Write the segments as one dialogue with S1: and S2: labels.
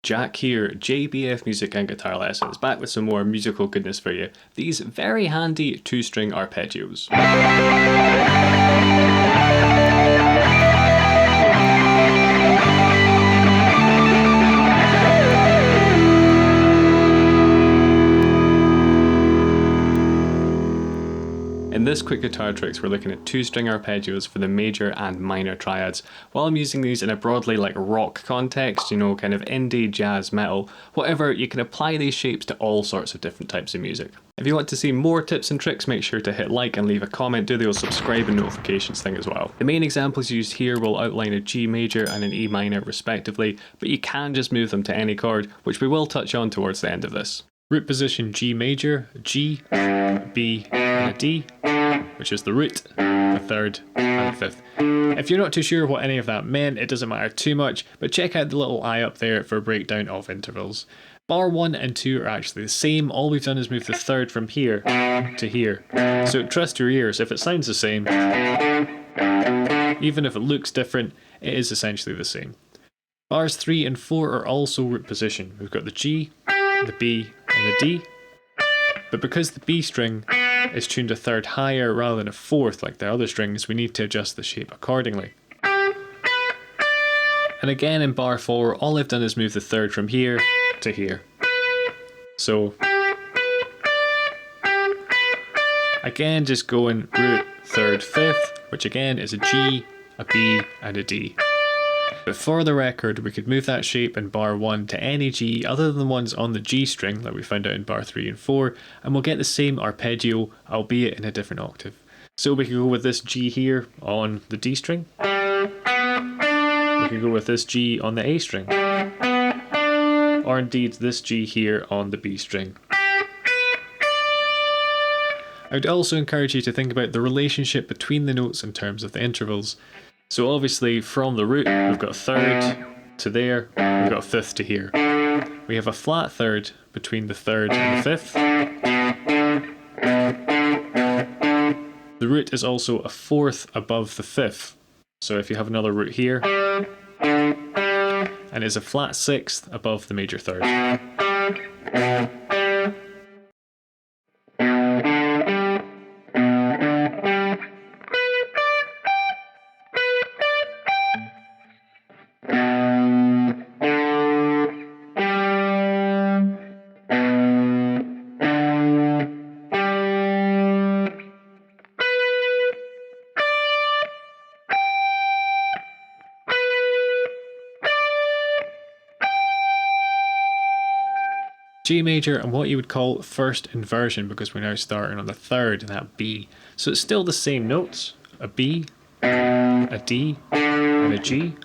S1: Jack here, JBF Music and Guitar Lessons, back with some more musical goodness for you. These very handy 2-string arpeggios. In this quick guitar tricks, we're looking at 2-string arpeggios for the major and minor triads. While I'm using these in a broadly like rock context, you know, kind of indie, jazz, metal, whatever, you can apply these shapes to all sorts of different types of music. If you want to see more tips and tricks, make sure to hit like and leave a comment, do the old subscribe and notifications thing as well. The main examples used here will outline a G major and an E minor respectively, but you can just move them to any chord, which we will touch on towards the end of this. Root position G major, G, B, and a D, which is the root, the third, and the fifth. If you're not too sure what any of that meant, it doesn't matter too much, but check out the little eye up there for a breakdown of intervals. Bar 1 and 2 are actually the same, all we've done is move the third from here to here. So trust your ears, if it sounds the same, even if it looks different, it is essentially the same. Bars 3 and 4 are also root position. We've got the G, the B, and the D, but because the B string is tuned a third higher rather than a fourth like the other strings, we need to adjust the shape accordingly. And again in bar 4, all I've done is move the third from here to here. So again, just going root, third, fifth, which again is a G, a B, and a D. But for the record, we could move that shape in bar 1 to any G other than the ones on the G string like we found out in bar 3 and 4, and we'll get the same arpeggio, albeit in a different octave. So we could go with this G here on the D string. We could go with this G on the A string. Or indeed this G here on the B string. I would also encourage you to think about the relationship between the notes in terms of the intervals. So obviously from the root, we've got a third to there, we've got a fifth to here. We have a flat third between the third and the fifth. The root is also a fourth above the fifth. So if you have another root here, and is a flat sixth above the major third. G major and what you would call first inversion, because we're now starting on the third in that B. So it's still the same notes, a B, a D, and a G,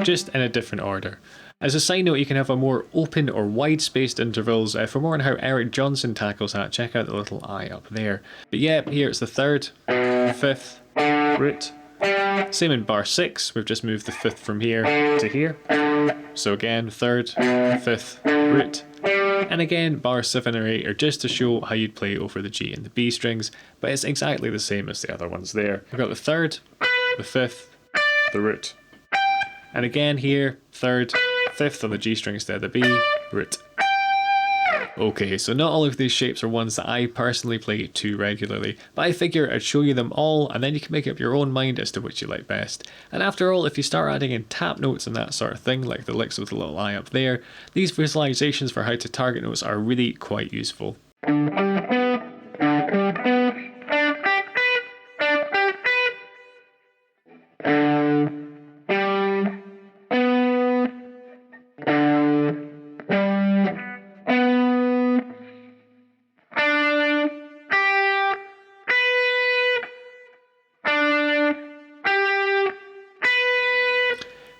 S1: just in a different order. As a side note, you can have a more open or wide-spaced intervals. For more on how Eric Johnson tackles that, check out the little eye up there. But yeah, here it's the third, fifth, root. Same in bar 6, we've just moved the fifth from here to here. So again, third, fifth, root. And again, bar 7 or 8 are just to show how you'd play over the G and the B strings, but it's exactly the same as the other ones there. We've got the third, the fifth, the root. And again here, third, fifth on the G string instead of the B, root. Okay, so not all of these shapes are ones that I personally play too regularly, but I figure I'd show you them all and then you can make up your own mind as to which you like best. And after all, if you start adding in tap notes and that sort of thing, like the licks with the little eye up there, these visualizations for how to target notes are really quite useful.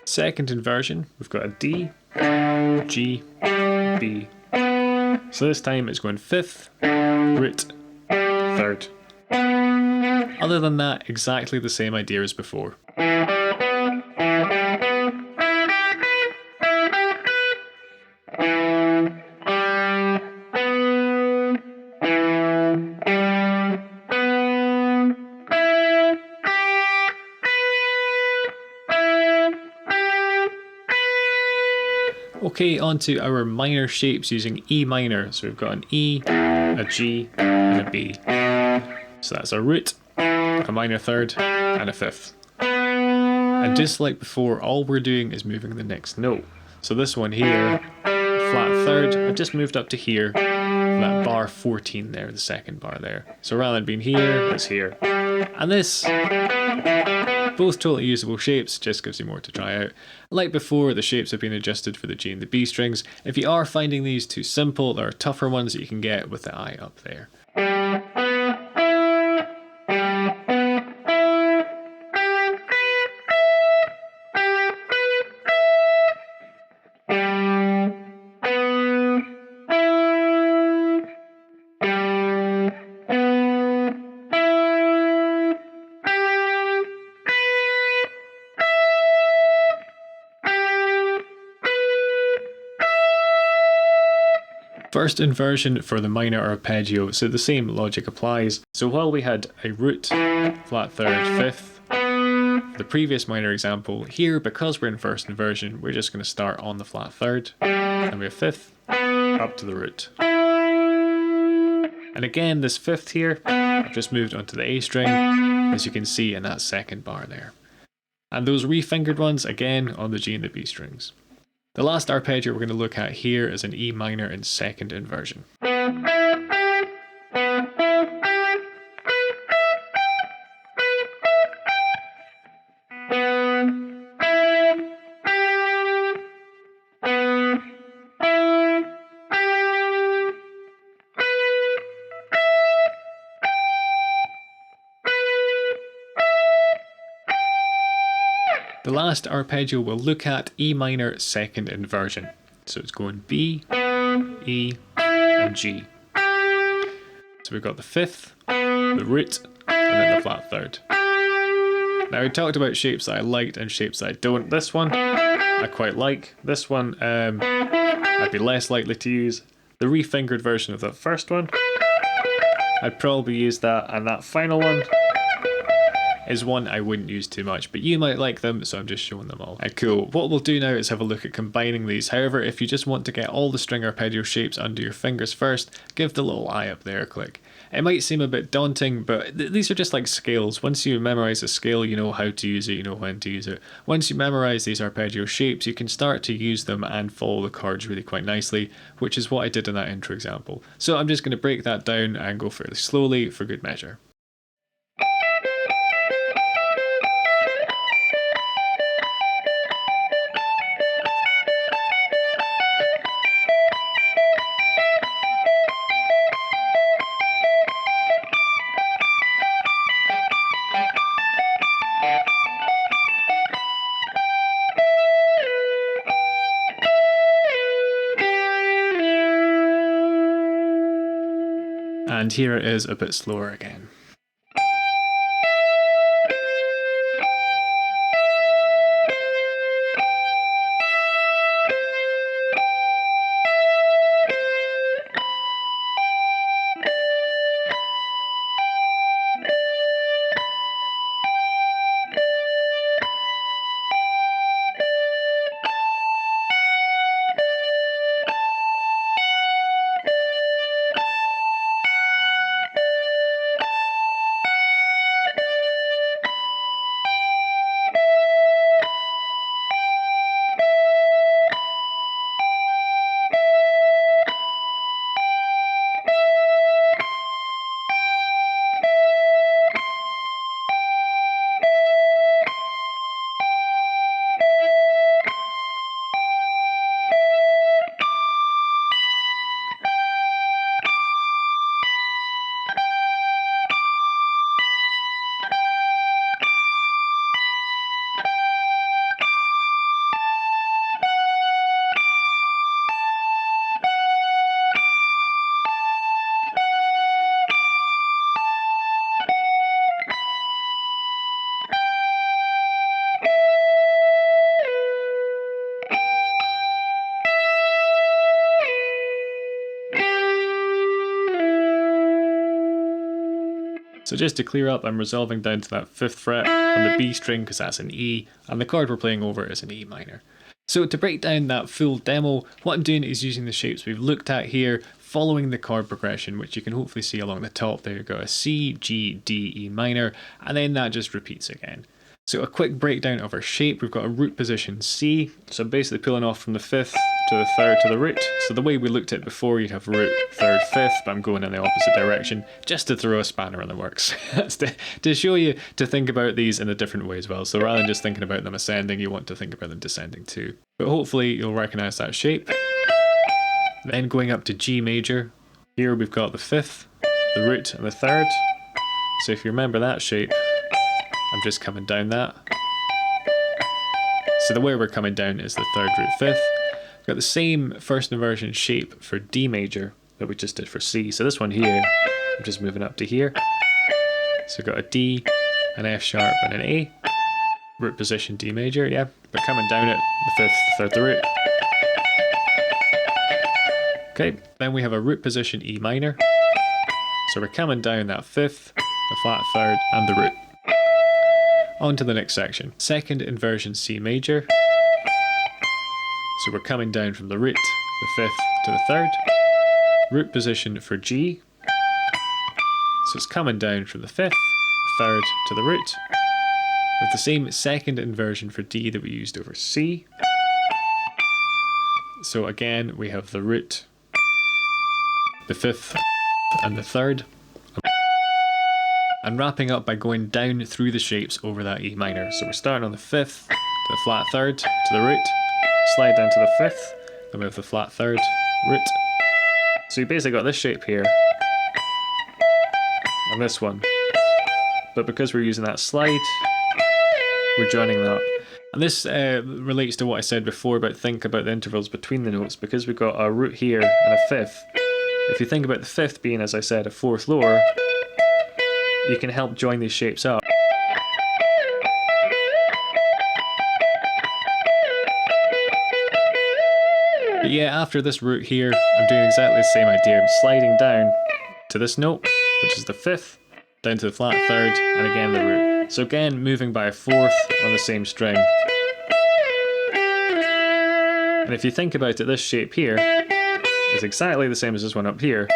S1: Second inversion, we've got a D, G, B. So this time it's going fifth, root, third. Other than that, exactly the same idea as before. Okay, on to our minor shapes using E minor. So we've got an E, a G, and a B. So that's a root, a minor third, and a fifth. And just like before, all we're doing is moving the next note. So this one here, flat third, I've just moved up to here, that bar 14 there, the second bar there. So rather than being here, it's here. And this, both totally usable shapes, just gives you more to try out. Like before, the shapes have been adjusted for the G and the B strings. If you are finding these too simple, there are tougher ones that you can get with the I up there. First inversion for the minor arpeggio, so the same logic applies. So while we had a root, flat third, fifth, the previous minor example, here because we're in first inversion, we're just going to start on the flat third, and we have fifth, up to the root. And again, this fifth here, I've just moved onto the A string, as you can see in that second bar there. And those refingered ones, again, on the G and the B strings. The last arpeggio we're going to look at here is an E minor in second inversion. The last arpeggio we'll look at, E minor second inversion. So it's going B, E, and G. So we've got the fifth, the root, and then the flat third. Now we talked about shapes that I liked and shapes that I don't. This one I quite like. This one I'd be less likely to use. The refingered version of that first one, I'd probably use that, and that final one is one I wouldn't use too much, but you might like them, so I'm just showing them all. Cool. What we'll do now is have a look at combining these. However, if you just want to get all the string arpeggio shapes under your fingers first, give the little I up there a click. It might seem a bit daunting, but these are just like scales. Once you memorize a scale, you know how to use it, you know when to use it. Once you memorize these arpeggio shapes, you can start to use them and follow the chords really quite nicely, which is what I did in that intro example. So I'm just going to break that down and go fairly slowly for good measure. And here it is a bit slower again. So just to clear up, I'm resolving down to that 5th fret on the B string because that's an E, and the chord we're playing over is an E minor. So to break down that full demo, what I'm doing is using the shapes we've looked at here, following the chord progression, which you can hopefully see along the top there. You've got a C, G, D, E minor, and then that just repeats again. So a quick breakdown of our shape, we've got a root position C, so basically pulling off from the 5th to the 3rd to the root. So the way we looked at it before, you'd have root, 3rd, 5th, but I'm going in the opposite direction, just to throw a spanner in the works. That's to show you to think about these in a different way as well. So rather than just thinking about them ascending, you want to think about them descending too. But hopefully you'll recognise that shape. Then going up to G major, here we've got the 5th, the root and the 3rd. So if you remember that shape, I'm just coming down that. So the way we're coming down is the 3rd, root, 5th. We've got the same first inversion shape for D major that we just did for C. So this one here, I'm just moving up to here. So we've got a D, an F sharp and an A. Root position D major, yeah. But coming down it, the 5th, the 3rd, the root. Okay, then we have a root position E minor. So we're coming down that 5th, the flat 3rd and the root. On to the next section. Second inversion C major. So we're coming down from the root, the 5th to the 3rd. Root position for G. So it's coming down from the 5th, the 3rd to the root. With the same second inversion for D that we used over C. So again, we have the root, the 5th and the 3rd. And wrapping up by going down through the shapes over that E minor. So we're starting on the 5th to the flat 3rd to the root, slide down to the 5th, then we have the flat 3rd, root. So you basically got this shape here, and this one. But because we're using that slide, we're joining that up. And this relates to what I said before about think about the intervals between the notes, because we've got a root here and a 5th. If you think about the 5th being, as I said, a 4th lower, you can help join these shapes up. But yeah, after this root here, I'm doing exactly the same idea. I'm sliding down to this note, which is the 5th, down to the flat 3rd, and again the root. So again, moving by a 4th on the same string. And if you think about it, this shape here is exactly the same as this one up here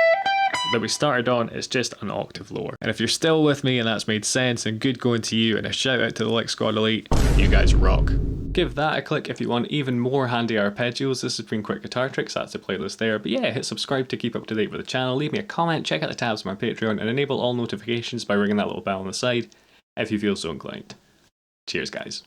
S1: that we started on. It's just an octave lower. And if you're still with me and that's made sense, and good going to you, and a shout out to the Lick Squad Elite, you guys rock. Give that a click if you want even more handy arpeggios. This has been Quick Guitar Tricks, that's the playlist there. But yeah, hit subscribe to keep up to date with the channel, leave me a comment, check out the tabs on my Patreon, and enable all notifications by ringing that little bell on the side if you feel so inclined. Cheers guys.